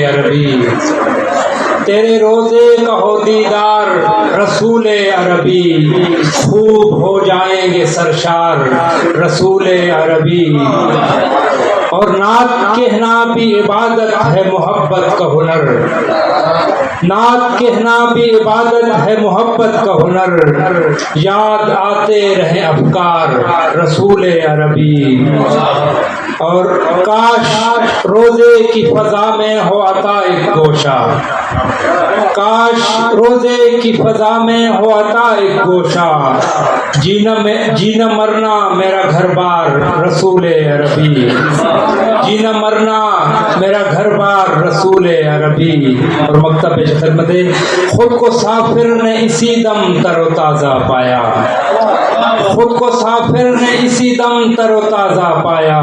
عربی تیرے روزے کا ہو دیدار رسول عربی، خوب ہو جائیں گے سرشار رسول عربی۔ اور نعت کہنا بھی عبادت ہے محبت کا ہنر، نعت کہنا بھی عبادت ہے محبت کا ہنر، یاد آتے رہے افکار رسول عربی۔ اور کاش روزے کی فضا میں ہو عطا ایک گوشہ، کاش روزے کی فضا میں ہو عطا ایک گوشہ، جینا مرنا میرا گھر بار رسول عربی، جینا مرنا میرا گھر بار رسول عربی۔ اور مکتب خدمت خود کو سافر نے اسی دم تر و تازہ پایا، خود کو سافر نے اسی دم تر و تازہ پایا،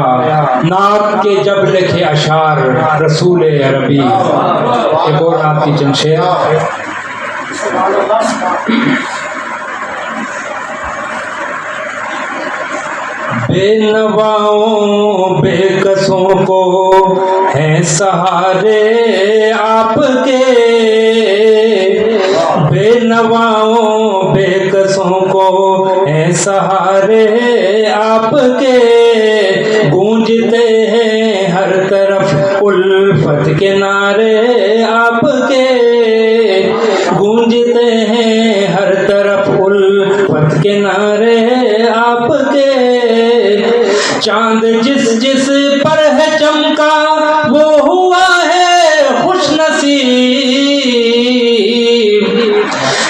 نعت کے جب لکھے اشعار رسول عربی۔ ایک اور نعت کی چند شعر۔ بے نواؤں بے کسوں کو ہیں سہارے آپ کے، بے نواؤں بے کسوں کو ہیں سہارے آپ کے، گونجتے ہیں ہر طرف الفت کے نعرے آپ کے، گونجتے ہیں ہر طرف الفت کے نعرے آپ کے، چاند جس جس پر ہے چمکا وہ ہوا ہے خوش نصیب،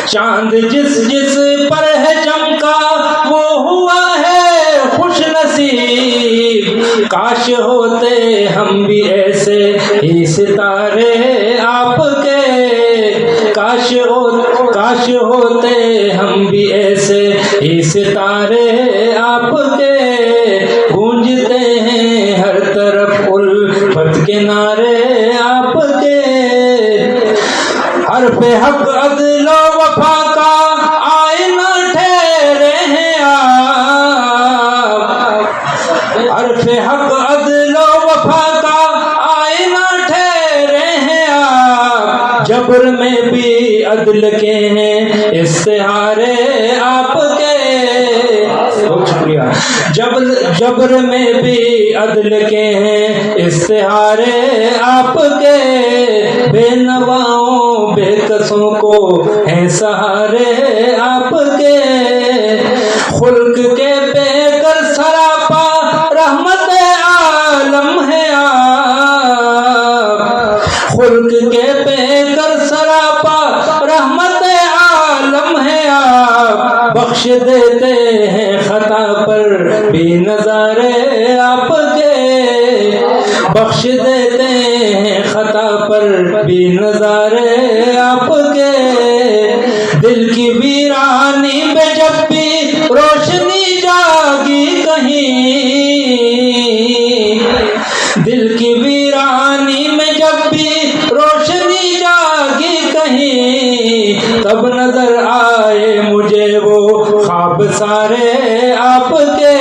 چاند جس جس پر ہے چمکا وہ ہوا ہے خوش نصیب، کاش ہوتے ہم بھی ایسے ہی ستارے آپ کے، کاش ہوتے ہم بھی ایسے ہی ستارے آپ کے، گونجتے ہیں ہر طرف الفت کے نعرے آپ کے، حرف حق عدل و وفا کا آئینہ ٹھہرے ہیں آپ، حرف حق عدل و وفا کا آئینہ ٹھہرے ہیں آپ، جبر میں بھی عدل کے ہیں استعارے آپ کے، بہت شکریہ، جبر میں بھی عدل کے ہیں استعارے آپ کے، بے نواؤں بے کسوں کو ہیں سہارے آپ کے، خلق کے بے کر سراپا رحمت عالم ہے آپ، خلق کے بے کر سراپا رحمت عالم ہے آپ، بخش دیتے ہیں خطا پر بھی نظارے آپ کے، بخش دیتے ہیں خطا پر بھی نظارے آپ کے، دل کی ویرانی میں جب بھی روشنی جاگی کہیں، دل کی ویرانی میں جب بھی روشنی جاگی کہیں، تب نظر آئے مجھے وہ خواب سارے آپ کے،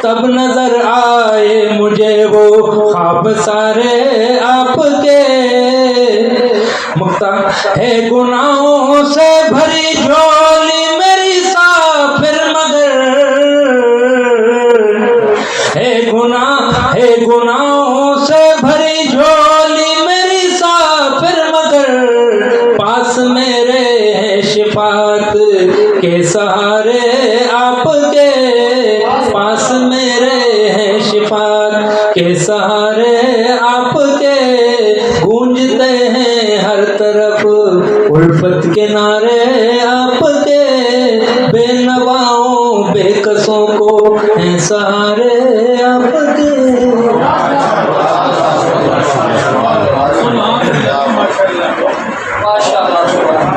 تب نظر آئے مجھے وہ خواب سارے آپ کے، مکتا ہے گناہوں سے بھری جھولی میری سافر مگر، ہے گناہوں سے بھری جھولی میری سافر مگر، پاس میرے ہیں شفاعت کے سہارے آپ کے، پاس میرے ہیں شفاعت کے سہارے آپ کے، گونجتے ہیں ہر طرف الفت کے نعرے آپ کے، بے نواؤں بے کسوں کو ہیں سہارے آپ کے۔